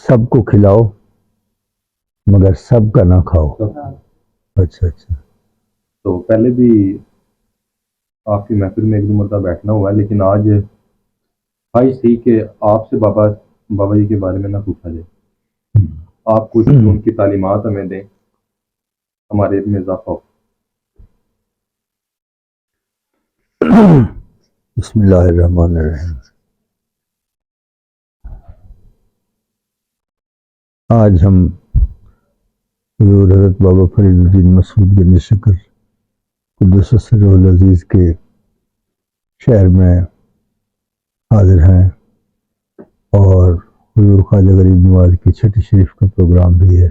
سب کو کھلاؤ مگر سب کا نہ کھاؤ. اچھا اچھا. تو پہلے بھی آپ کی محفل میں ایک دو مرتبہ بیٹھنا ہوا ہے، لیکن آج خواہش تھی کہ آپ سے بابا جی کے بارے میں نہ پوچھا جائے، آپ کچھ ان کی تعلیمات ہمیں دیں، ہمارے علم میں اضافہ ہو. بسم اللہ الرحمن الرحیم. آج ہم حضور حضرت بابا فرید الدین مسعود گنج شکر قدس سرہ العزیز کے شہر میں حاضر ہیں، اور حضور خواجہ غریب نواز کی چھٹی شریف کا پروگرام بھی ہے.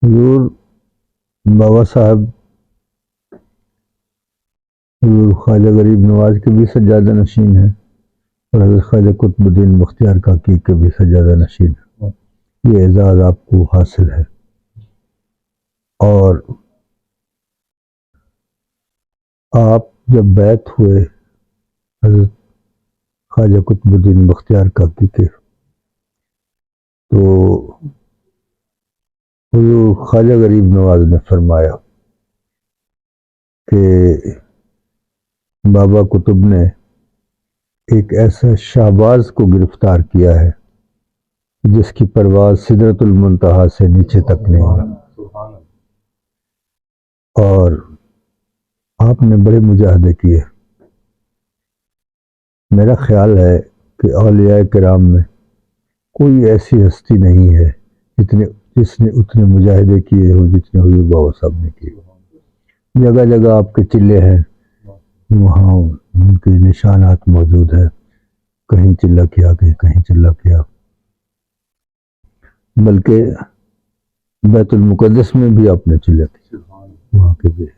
حضور بابا صاحب حضور خواجہ غریب نواز کے بھی سجادہ نشین ہیں، اور حضرت خواجہ قطب الدین بختیار کاکی کے بھی سجادہ نشین ہیں. یہ اعزاز آپ کو حاصل ہے. اور آپ جب بیعت ہوئے حضرت خواجہ قطب الدین بختیار کاکی کے، تو حضور خواجہ غریب نواز نے فرمایا کہ بابا قطب نے ایک ایسا شہباز کو گرفتار کیا ہے جس کی پرواز سدرۃ المنتہا سے نیچے تک نہیں ہے. اور آپ نے بڑے مجاہدے کیے. میرا خیال ہے کہ اولیاء کرام میں کوئی ایسی ہستی نہیں ہے جس نے اتنے مجاہدے کیے ہو جتنے حضور بابا صاحب نے کیے. جگہ جگہ آپ کے چلے ہیں، وہاں ان کے نشانات موجود ہیں، کہیں چلہ کیا کہیں چلہ کیا. بلکہ بیت المقدس میں بھی آپ نے چلے کیے، وہاں کے بھی ہے.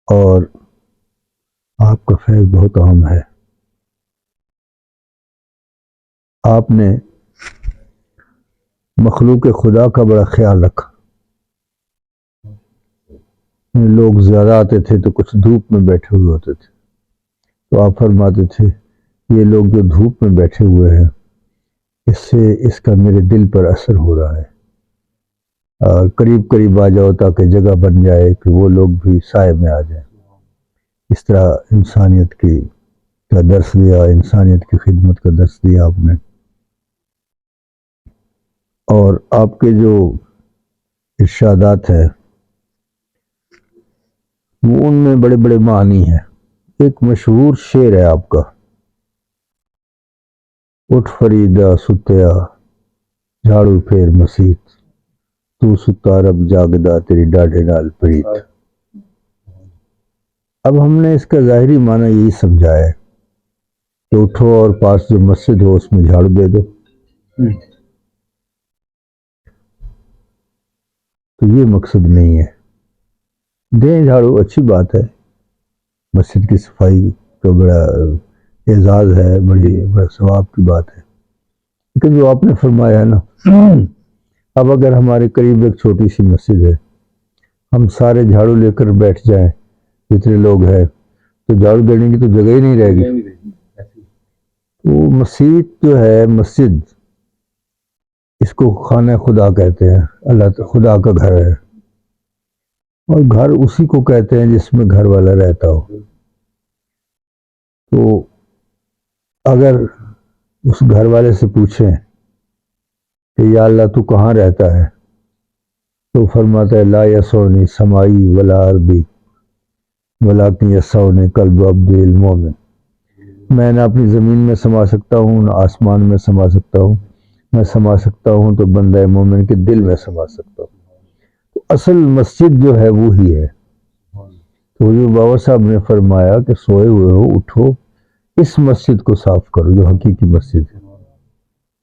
اور آپ کا فیض بہت عام ہے. آپ نے مخلوق خدا کا بڑا خیال رکھا. لوگ زیادہ آتے تھے تو کچھ دھوپ میں بیٹھے ہوئے ہوتے تھے، تو آپ فرماتے تھے یہ لوگ جو دھوپ میں بیٹھے ہوئے ہیں اس کا میرے دل پر اثر ہو رہا ہے. قریب قریب آ جاؤ تاکہ جگہ بن جائے کہ وہ لوگ بھی سائے میں آ جائیں. اس طرح انسانیت کا درس دیا، انسانیت کی خدمت کا درس دیا آپ نے. اور آپ کے جو ارشادات ہیں وہ ان میں بڑے بڑے معنی ہیں. ایک مشہور شعر ہے آپ کا، اٹھ فریدا ستیا جھاڑو پھیر مسیت، تو ستا رب جاگدا تیری ڈاڈھے نال پریت. اب ہم نے اس کا ظاہری معنی یہی سمجھا ہے کہ اٹھو اور پاس جو مسجد ہو اس میں جھاڑو دے دو. تو یہ مقصد نہیں ہے. دیں جھاڑو، اچھی بات ہے، مسجد کی صفائی کا بڑا اعزاز ہے، بڑا ثواب کی بات ہے. لیکن جو آپ نے فرمایا ہے نا، اب اگر ہمارے قریب ایک چھوٹی سی مسجد ہے، ہم سارے جھاڑو لے کر بیٹھ جائیں جتنے لوگ ہیں، تو جھاڑو دینے کی تو جگہ ہی نہیں رہے گی. تو مسجد جو ہے، مسجد اس کو خانہ خدا کہتے ہیں، اللہ خدا کا گھر ہے. اور گھر اسی کو کہتے ہیں جس میں گھر والا رہتا ہو. تو اگر اس گھر والے سے پوچھیں کہ یا اللہ تو کہاں رہتا ہے، تو فرماتا ہے لا یسونی سمائی ولا ارضی ولکن یسونی قلب عبد المومن. میں نہ اپنی زمین میں سما سکتا ہوں، نہ آسمان میں سما سکتا ہوں، میں سما سکتا ہوں تو بندہ مومن کے دل میں سما سکتا ہوں. تو اصل مسجد جو ہے وہی ہے. تو حضور بابا صاحب نے فرمایا کہ سوئے ہوئے ہو، اٹھو، اس مسجد کو صاف کرو جو حقیقی مسجد ہے.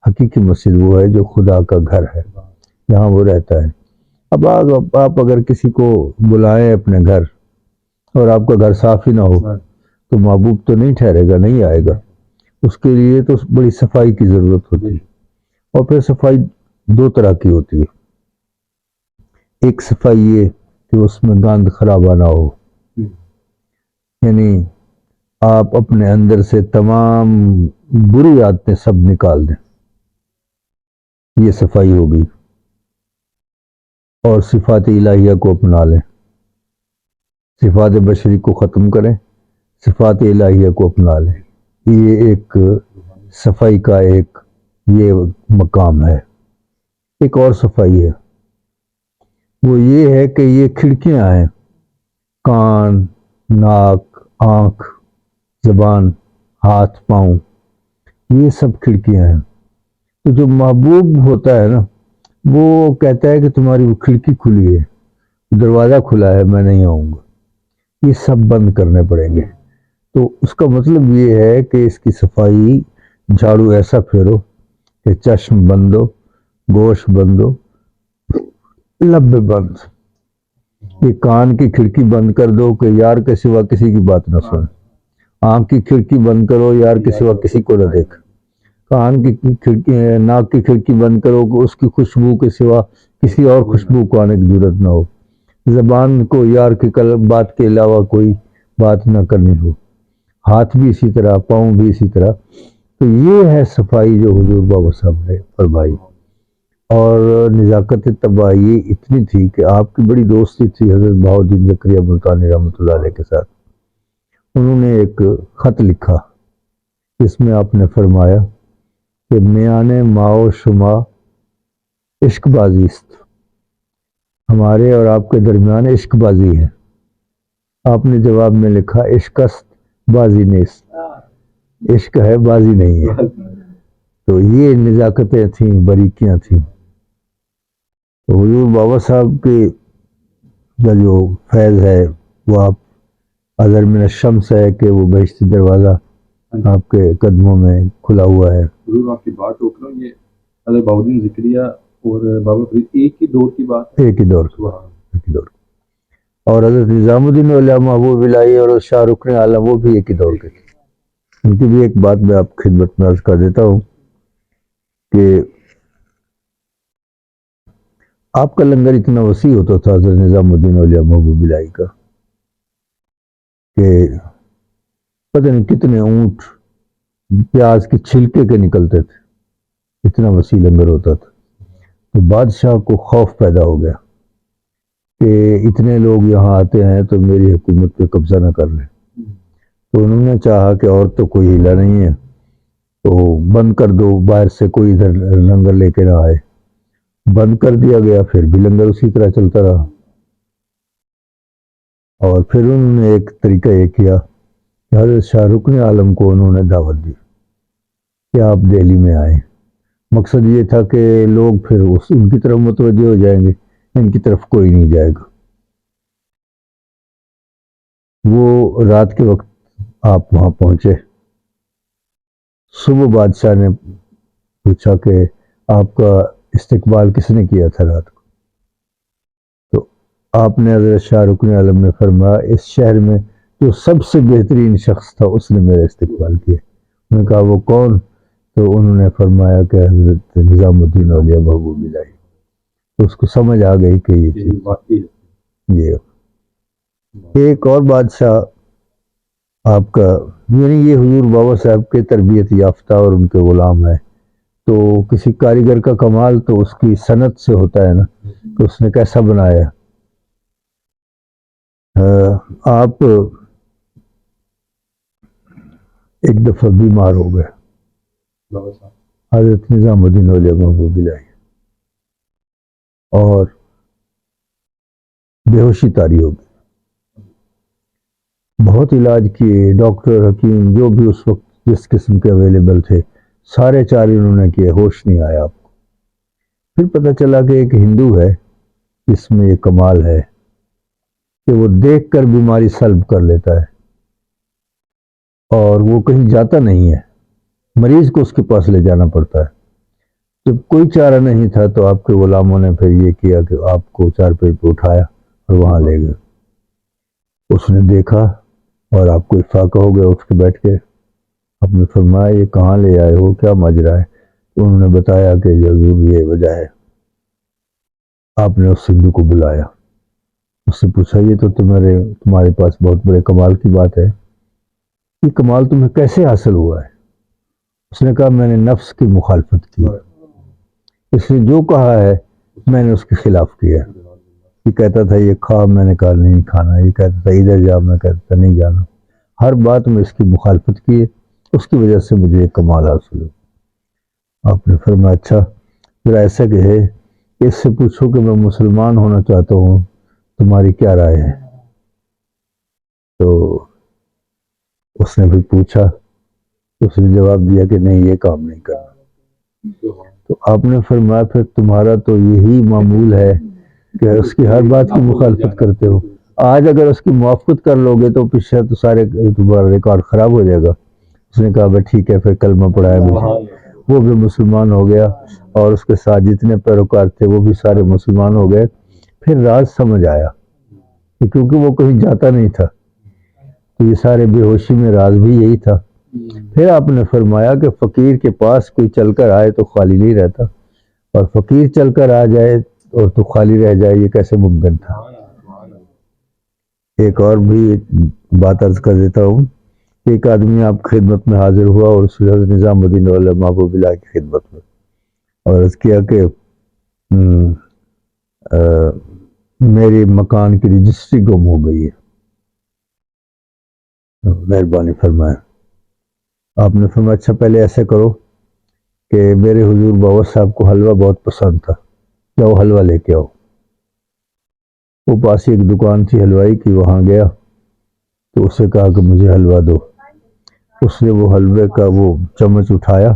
حقیقی مسجد وہ ہے جو خدا کا گھر ہے، جہاں وہ رہتا ہے. اب آپ اگر کسی کو بلائیں اپنے گھر اور آپ کا گھر صاف ہی نہ ہو تو محبوب تو نہیں ٹھہرے گا، نہیں آئے گا. اس کے لیے تو بڑی صفائی کی ضرورت ہوتی ہے. اور پھر صفائی دو طرح کی ہوتی ہے. ایک صفائی یہ کہ اس میں گند خرابہ نہ ہو، یعنی آپ اپنے اندر سے تمام بری عادتیں سب نکال دیں. یہ صفائی ہوگی، اور صفات الہیہ کو اپنا لیں، صفات بشری کو ختم کریں، صفات الہیہ کو اپنا لیں۔ یہ ایک صفائی کا ایک یہ مقام ہے۔ ایک اور صفائی ہے، وہ یہ ہے کہ یہ کھڑکیاں ہیں، کان، ناک، آنکھ، زبان، ہاتھ، پاؤں، یہ سب کھڑکیاں ہیں۔ تو جو محبوب ہوتا ہے نا، وہ کہتا ہے کہ تمہاری وہ کھڑکی کھلی ہے، دروازہ کھلا ہے، میں نہیں آؤں گا، یہ سب بند کرنے پڑیں گے۔ تو اس کا مطلب یہ ہے کہ اس کی صفائی، جھاڑو ایسا پھیرو کہ چشم بند ہو، گوش بند ہو، لب بند، یہ کان کی کھڑکی بند کر دو کہ یار کے سوا کسی کی بات نہ سن، آنکھ کی کھڑکی بند کرو، یار کے سوا کسی کو نہ دیکھ، کان کی کھڑکی، ناک کی کھڑکی بند کرو کہ اس کی خوشبو کے سوا کسی اور خوشبو کو آنے کی ضرورت نہ ہو، زبان کو یار کی بات کے علاوہ کوئی بات نہ کرنی ہو، ہاتھ بھی اسی طرح، پاؤں بھی اسی طرح۔ تو یہ ہے صفائی جو حضور بابا صاحب نے فرمائی۔ اور نزاکت طبع یہ اتنی تھی کہ آپ کی بڑی دوستی تھی حضرت بہاؤالدین زکریا ملتانی رحمۃ اللہ علیہ کے ساتھ۔ انہوں نے ایک خط لکھا، جس میں آپ نے فرمایا کہ میان ما و شما عشق بازی است، ہمارے اور آپ کے درمیان عشق بازی ہے۔ آپ نے جواب میں لکھا عشق است بازی نیست، عشق ہے بازی نہیں ہے۔ تو یہ نزاکتیں تھیں، باریکیاں تھیں۔ تو حضور بابا صاحب کے جو فیض ہے وہ آپ اظہر من الشمس ہے کہ وہ بہشتی دروازہ آپ کے قدموں میں کھلا ہوا ہے۔ ضرور آپ کی بات روک رہا ہوں، یہ حضرت بہاؤالدین زکریا اور بابا فرید ایک ہی دور کی بات ہے؟ ایک ہی دور ایک ہی دور۔ اور حضرت نظام الدین اولیاء محبوب الہی اور شاہ رکن عالم وہ بھی ایک ہی دور کے تھے۔ ان کی بھی ایک بات میں آپ خدمت میں عرض کر دیتا ہوں کہ آپ کا لنگر اتنا وسیع ہوتا تھا حضرت نظام الدین اولیاء محبوب الہی کا کہ پتہ نہیں کتنے اونٹ پیاز کے چھلکے کے نکلتے تھے، اتنا وسیع لنگر ہوتا تھا۔ تو بادشاہ کو خوف پیدا ہو گیا کہ اتنے لوگ یہاں آتے ہیں تو میری حکومت پہ قبضہ نہ کر لیں۔ تو انہوں نے چاہا کہ اور تو کوئی ہیلا نہیں ہے تو بند کر دو، باہر سے کوئی ادھر لنگر لے کے نہ آئے۔ بند کر دیا گیا، پھر بھی لنگر اسی طرح چلتا رہا۔ اور پھر انہوں نے ایک طریقہ یہ کیا کہ حضرت شاہ رکن عالم کو انہوں نے دعوت دی کہ آپ دہلی میں آئیں۔ مقصد یہ تھا کہ لوگ پھر ان کی طرف متوجہ ہو جائیں گے، ان کی طرف کوئی نہیں جائے گا۔ وہ رات کے وقت آپ وہاں پہنچے، صبح بادشاہ نے پوچھا کہ آپ کا استقبال کس نے کیا تھا رات کو؟ تو آپ نے حضرت شاہ رکن عالم نے فرمایا اس شہر میں جو سب سے بہترین شخص تھا اس نے میرا استقبال کیا۔ انہوں نے کہا وہ کون؟ تو انہوں نے فرمایا کہ حضرت نظام الدین اولیاء محبوب الہی۔ تو اس کو سمجھ آ گئی کہ یہ چیز یہ ایک اور بادشاہ آپ کا، یعنی یہ حضور بابا صاحب کے تربیت یافتہ اور ان کے غلام ہے۔ تو کسی کاریگر کا کمال تو اس کی صنعت سے ہوتا ہے نا کہ اس نے کیسا بنایا۔ آپ ایک دفعہ بیمار ہو گئے حضرت نظام الدین اولیاء محبوب الہی، اور بے ہوشی طاری ہو گئی۔ بہت علاج کیے، ڈاکٹر، حکیم، جو بھی اس وقت جس قسم کے اویلیبل تھے سارے چارے انہوں نے کیے، ہوش نہیں آیا آپ کو۔ پھر پتہ چلا کہ ایک ہندو ہے جس میں یہ کمال ہے کہ وہ دیکھ کر بیماری سلب کر لیتا ہے، اور وہ کہیں جاتا نہیں ہے، مریض کو اس کے پاس لے جانا پڑتا ہے۔ جب کوئی چارہ نہیں تھا تو آپ کے غلاموں نے پھر یہ کیا کہ آپ کو چارپائی پہ اٹھایا اور وہاں لے گئے۔ اس نے دیکھا اور آپ کو افاقہ ہو گیا، اٹھ کے بیٹھ کے آپ نے فرمایا یہ کہاں لے آئے ہو، کیا ماجرا ہے؟ تو انہوں نے بتایا کہ حضور یہ وجہ ہے۔ آپ نے اس ہندو کو بلایا، اس سے پوچھا یہ تو تمہارے پاس بہت بڑے کمال کی بات ہے، یہ کمال تمہیں کیسے حاصل ہوا ہے؟ اس نے کہا میں نے نفس کی مخالفت کی، اس نے جو کہا ہے میں نے اس کے خلاف کیا. یہ کہتا تھا یہ کھا، میں نے کہا نہیں کھانا. یہ کہتا تھا ادھر جا، میں کہتا تھا نہیں جانا. ہر بات میں اس کی مخالفت کی ہے. اس کی وجہ سے مجھے یہ کمال حاصل ہو. آپ نے فرمایا اچھا پھر ایسا کہ ہے اس سے پوچھو کہ میں مسلمان ہونا چاہتا ہوں، تمہاری کیا رائے ہے؟ تو اس نے پھر پوچھا، اس نے جواب دیا کہ نہیں یہ کام نہیں کرنا. تو آپ نے فرمایا پھر تمہارا تو یہی معمول ہے کہ اس کی ہر بات کی مخالفت کرتے ہو. آج اگر اس کی موافقت کر لو گے تو پیچھے تو سارے تمہارا ریکارڈ خراب ہو جائے گا. اس نے کہا بھائی ٹھیک ہے. پھر کلمہ پڑھایا مجھے، وہ بھی مسلمان ہو گیا اور اس کے ساتھ جتنے پیروکار تھے وہ بھی سارے مسلمان ہو گئے. پھر راز سمجھ آیا کہ کیونکہ وہ کہیں جاتا نہیں تھا تو یہ سارے بے ہوشی میں راز بھی یہی تھا. پھر آپ نے فرمایا کہ فقیر کے پاس کوئی چل کر آئے تو خالی نہیں رہتا، اور فقیر چل کر آ جائے اور تو خالی رہ جائے، یہ کیسے ممکن تھا. ایک اور بھی بات عرض کر دیتا ہوں. ایک آدمی آپ خدمت میں حاضر ہوا اور اس حضرت نظام الدین علامہ محبوب اللہ کی خدمت میں، اور عرض کیا کہ میری مکان کی رجسٹری گم ہو گئی ہے. مہربانی فرمائیں. آپ نے فرمایا اچھا پہلے ایسے کرو کہ میرے حضور بابا صاحب کو حلوہ بہت پسند تھا، جاؤ حلوہ لے کے آؤ. وہ پاس ہی ایک دکان تھی حلوائی کی، وہاں گیا تو اسے کہا کہ مجھے حلوہ دو. اس نے وہ حلوے کا وہ چمچ اٹھایا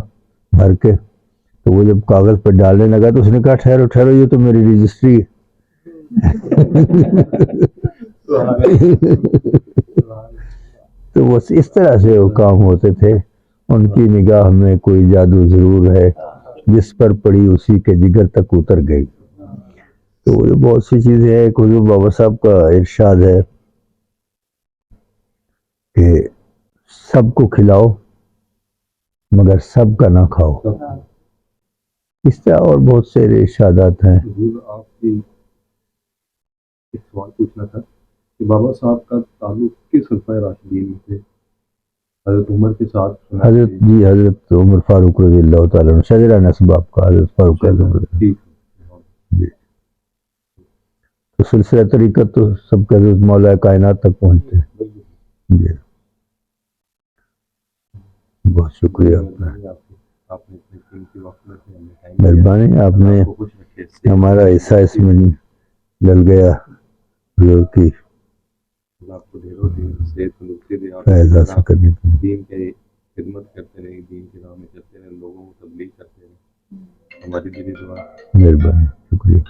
بھر کے، تو وہ جب کاغذ پہ ڈالنے لگا تو اس نے کہا ٹھہرو ٹھہرو یہ تو میری رجسٹری ہے. تو بس اس طرح سے وہ کام ہوتے تھے. ان کی نگاہ میں کوئی جادو ضرور ہے، جس پر پڑی اسی کے جگر تک اتر گئی. تو یہ بہت سی چیزیں ہیں. ایک حضور بابا صاحب کا ارشاد ہے کہ سب کو کھلاؤ مگر سب کا نہ کھاؤ. اس طرح اور بہت سے ارشادات ہیں. آپ کی ایک سوال پوچھنا تھا کہ بابا صاحب کا تعلق کس خلفائے راشدین میں تھے؟ حضرت عمر کے ساتھ؟ حضرت عمر فاروق رضی اللہ تعالیٰ عنہ، شجرہ نسب آپ کا حضرت فاروق اعظم رضی. جی تو سلسلہ طریقت تو سب کے حضرت مولا کائنات تک پہنچتے ہیں. جی بہت شکریہ مہربانی. آپ نے ہمارا حصہ اس میں ڈل گیا. حضور کی فیض حاصل کرنے کے لیے دین کی خدمت کرتے رہے، دین کی راہ میں چلتے رہے، لوگوں کو تبلیغ کرتے رہے. ہماری دلی دعا. مہربانی شکریہ.